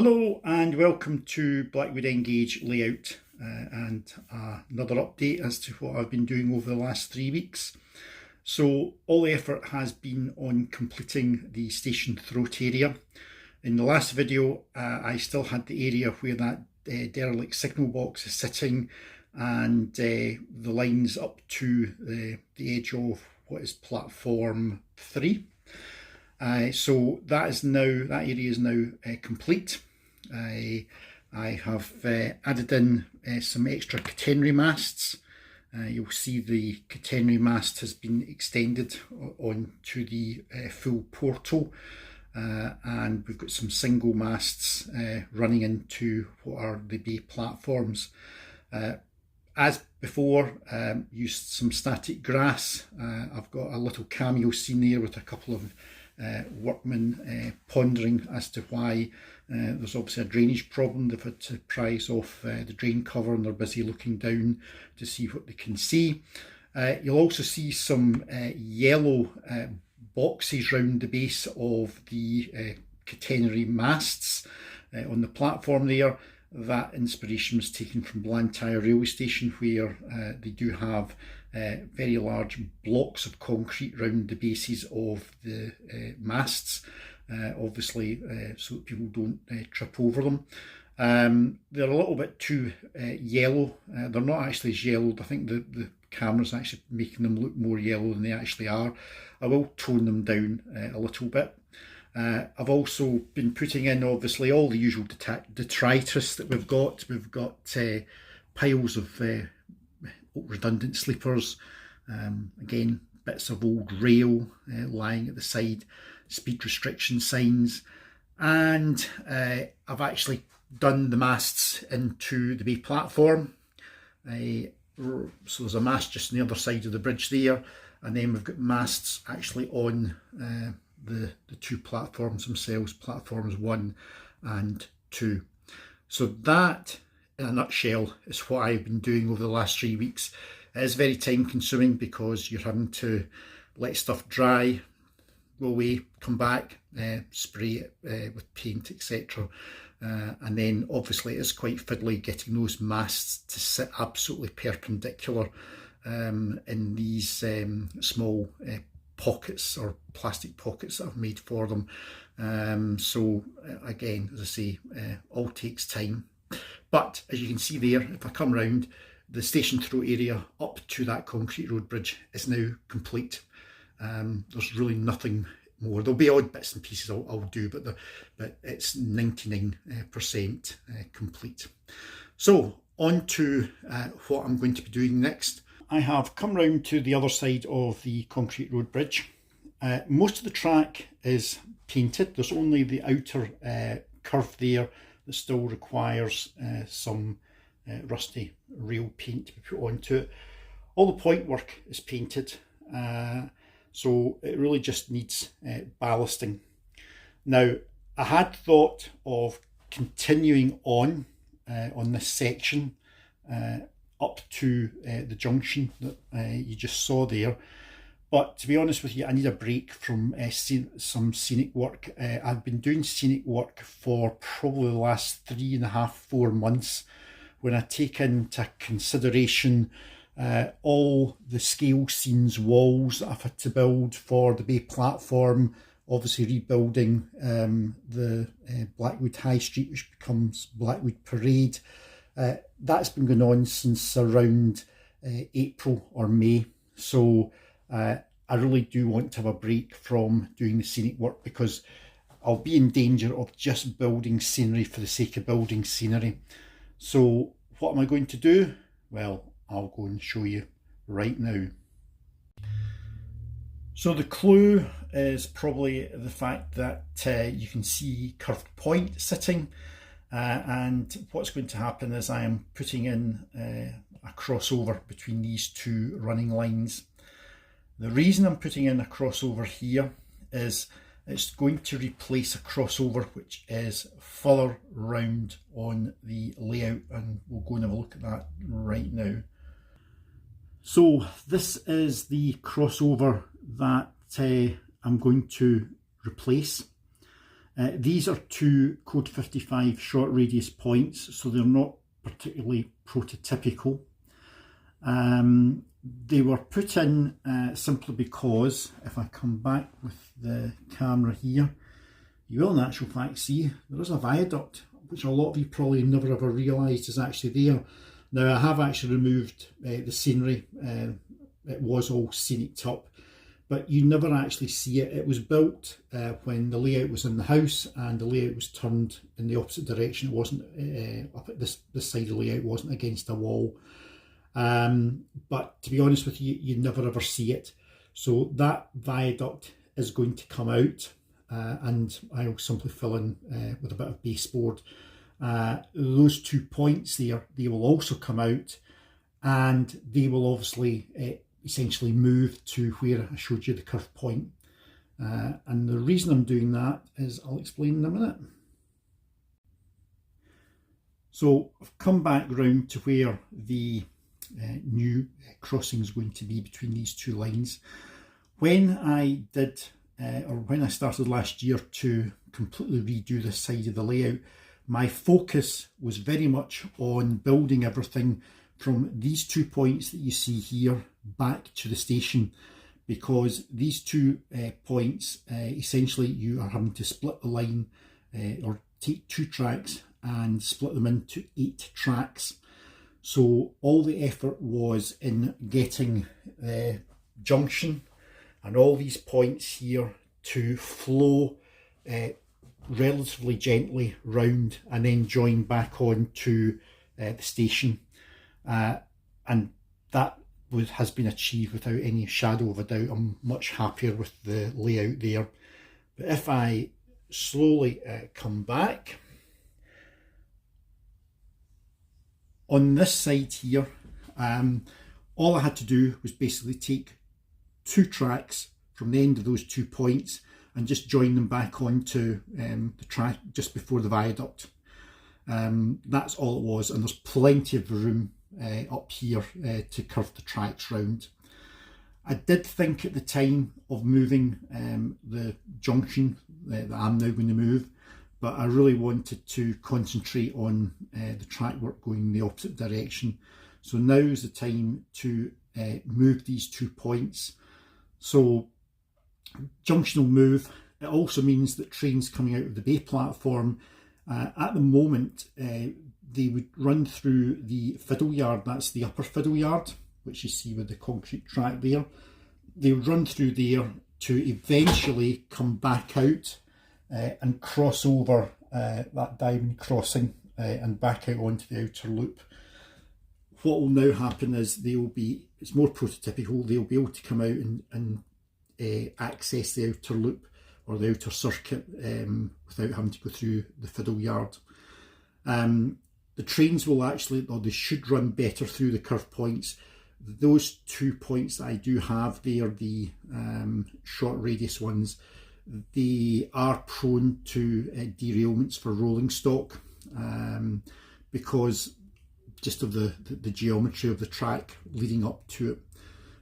Hello and welcome to Blackwood N Gauge Layout and another update as to what I've been doing over the last 3 weeks. So all the effort has been on completing the station throat area. In the last video I still had the area where that derelict signal box is sitting and the lines up to the edge of what is platform 3. So that area is now complete. I have added in some extra catenary masts. You'll see the catenary mast has been extended onto the full portal, and we've got some single masts running into what are the bay platforms. As before, used some static grass. I've got a little cameo scene there with a couple of workmen pondering as to why there's obviously a drainage problem. They've had to prise off the drain cover and they're busy looking down to see what they can see. You'll also see some yellow boxes round the base of the catenary masts on the platform there. That inspiration was taken from Blantyre railway station, where they do have very large blocks of concrete round the bases of the masts, obviously so that people don't trip over them. They're a little bit too yellow. They're not actually as yellowed. I think the camera's actually making them look more yellow than they actually are. I will tone them down a little bit. I've also been putting in obviously all the usual detritus that we've got. We've got piles of redundant sleepers, again bits of old rail lying at the side, speed restriction signs, and I've actually done the masts into the bay platform. So there's a mast just on the other side of the bridge there, and then we've got masts actually on the two platforms themselves, platforms 1 and 2. So that, in a nutshell, is what I've been doing over the last 3 weeks. It is very time consuming because you're having to let stuff dry, go away, come back, spray it with paint, etc. And then obviously it is quite fiddly getting those masts to sit absolutely perpendicular in these small pockets or plastic pockets that I've made for them. So again, as I say, all takes time. But as you can see there, if I come round, the station throat area up to that concrete road bridge is now complete. There's really nothing more. There'll be odd bits and pieces I'll do, but it's 99% complete. So on to what I'm going to be doing next. I have come round to the other side of the concrete road bridge. Most of the track is painted. There's only the outer curve there that still requires some rusty rail paint to be put onto it. All the point work is painted, so it really just needs ballasting. Now, I had thought of continuing on this section up to the junction that you just saw there, but to be honest with you, I need a break from some scenic work. I've been doing scenic work for probably the last 3.5–4 months. When I take into consideration all the scale scenes walls that I've had to build for the bay platform, obviously rebuilding the Blackwood High Street, which becomes Blackwood Parade. That's been going on since around April or May. So I really do want to have a break from doing the scenic work, because I'll be in danger of just building scenery for the sake of building scenery. So what am I going to do? Well, I'll go and show you right now. So the clue is probably the fact that you can see curved point sitting. And what's going to happen is I am putting in a crossover between these two running lines. The reason I'm putting in a crossover here is it's going to replace a crossover which is further round on the layout, and we'll go and have a look at that right now. So this is the crossover that I'm going to replace. These are two code 55 short radius points, so they're not particularly prototypical. They were put in simply because, if I come back with the camera here, you will in actual fact see there is a viaduct, which a lot of you probably never ever realised is actually there. Now, I have actually removed the scenery. It was all scenic up, but you never actually see it. It was built when the layout was in the house and the layout was turned in the opposite direction. It wasn't up at this side of the layout, wasn't against a wall. But to be honest with you, you never ever see it. So that viaduct is going to come out, and I'll simply fill in with a bit of baseboard. Those 2 points there, they will also come out, and they will obviously essentially move to where I showed you the curved point. And the reason I'm doing that is I'll explain in a minute. So I've come back round to where the new crossing is going to be between these two lines. When I did, or when I started last year to completely redo this side of the layout, my focus was very much on building everything from these 2 points that you see here back to the station, because these 2 points, essentially you are having to split the line or take 2 tracks and split them into 8 tracks. So all the effort was in getting the junction and all these points here to flow relatively gently round and then join back on to the station. And that has been achieved without any shadow of a doubt. I'm much happier with the layout there. But if I slowly come back, on this side here, all I had to do was basically take 2 tracks from the end of those 2 points and just join them back onto the track just before the viaduct. That's all it was, and there's plenty of room up here to curve the tracks round. I did think at the time of moving the junction that I'm now going to move, but I really wanted to concentrate on the track work going in the opposite direction. So now is the time to move these 2 points. So junction will move. It also means that trains coming out of the bay platform, at the moment, they would run through the fiddle yard. That's the upper fiddle yard, which you see with the concrete track there. They would run through there to eventually come back out and cross over that diamond crossing and back out onto the outer loop. What will now happen is they will be, it's more prototypical, they'll be able to come out and access the outer loop or the outer circuit without having to go through the fiddle yard. The trains will actually, or they should run better through the curve points. Those 2 points that I do have, they are the short radius ones. They are prone to derailments for rolling stock because just of the geometry of the track leading up to it.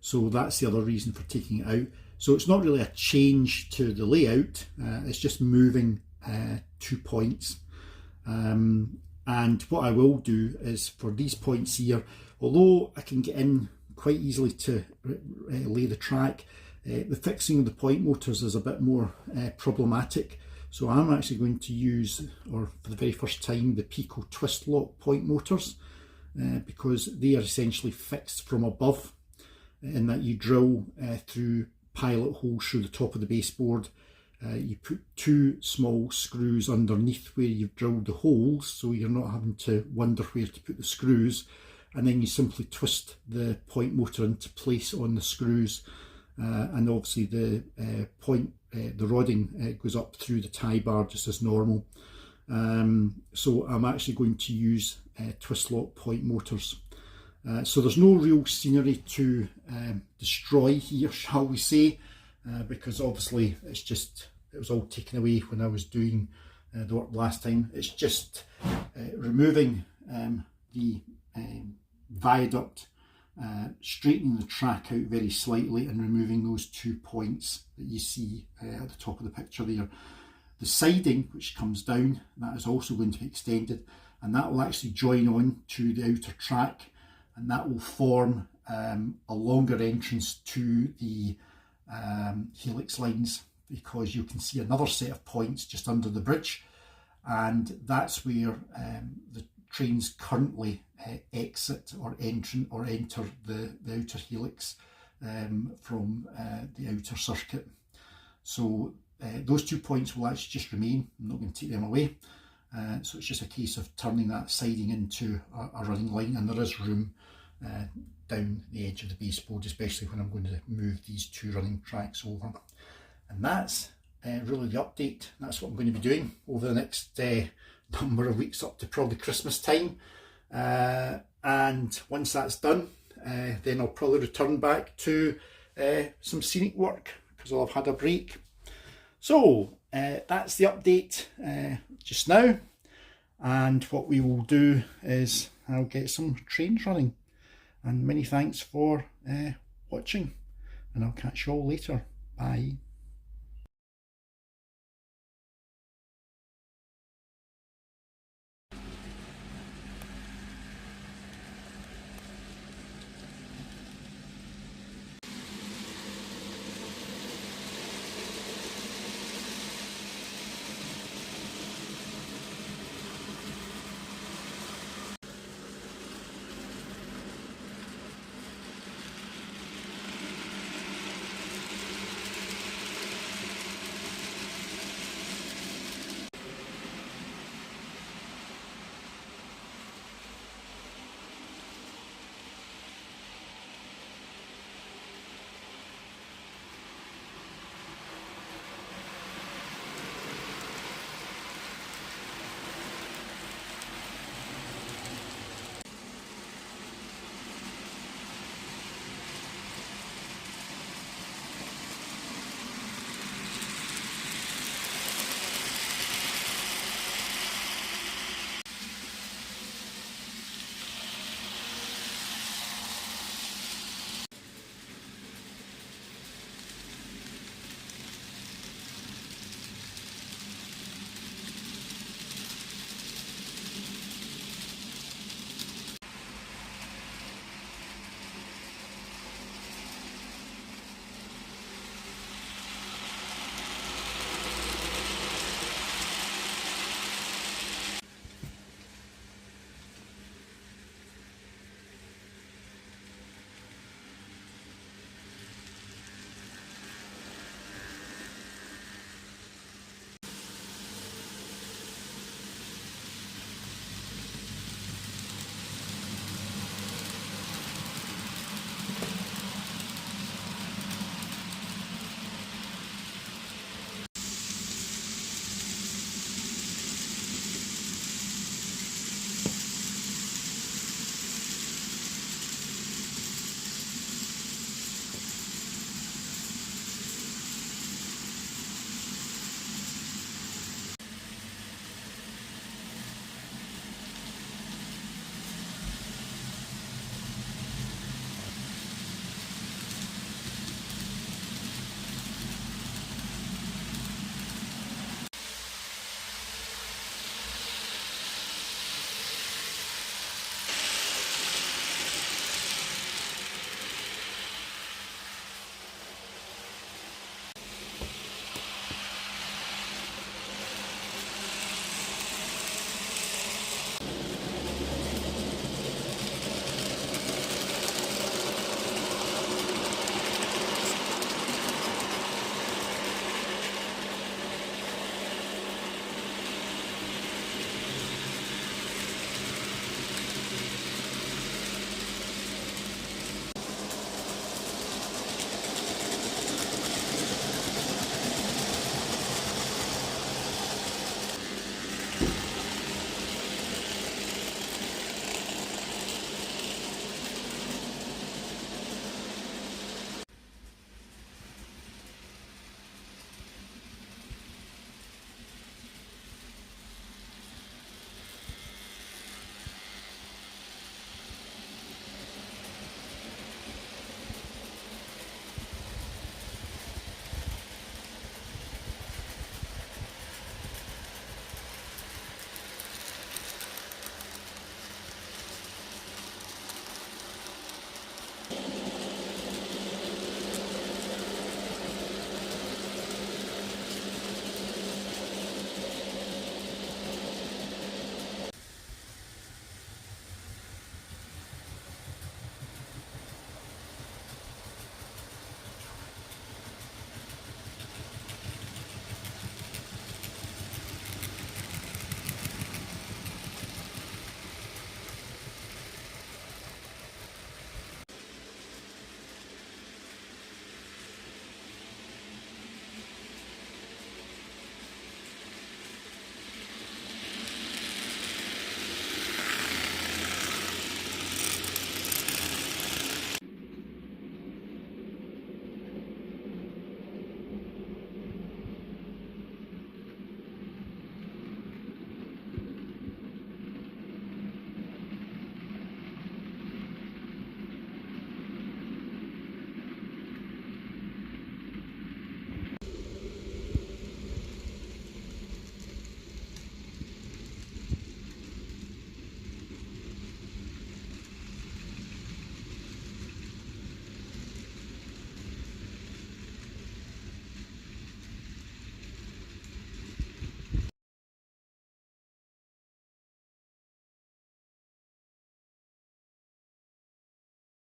So that's the other reason for taking it out. So it's not really a change to the layout, it's just moving 2 points. And what I will do is for these points here, although I can get in quite easily to lay the track, the fixing of the point motors is a bit more problematic. So I'm actually going to use, or for the very first time, the Pico twist lock point motors because they are essentially fixed from above in that you drill through pilot holes through the top of the baseboard. You put 2 small screws underneath where you've drilled the holes, so you're not having to wonder where to put the screws, and then you simply twist the point motor into place on the screws, and obviously the the rodding goes up through the tie bar just as normal. So I'm actually going to use twist lock point motors. So there's no real scenery to destroy here, shall we say, because obviously it was all taken away when I was doing the work last time. It's just removing the viaduct, straightening the track out very slightly and removing those 2 points that you see at the top of the picture there. The siding, which comes down, that is also going to be extended, and that will actually join on to the outer track, and that will form a longer entrance to the helix lines, because you can see another set of points just under the bridge, and that's where the trains currently exit or enter the outer helix from the outer circuit. So those 2 points will actually just remain. I'm not going to take them away. So it's just a case of turning that siding into a running line, and there is room down the edge of the baseboard, especially when I'm going to move these 2 running tracks over. And that's really the update. That's what I'm going to be doing over the next number of weeks up to probably Christmas time. And once that's done, then I'll probably return back to some scenic work, because I'll have had a break. So that's the update just now, and what we will do is I'll get some trains running. And many thanks for watching, and I'll catch you all later. Bye.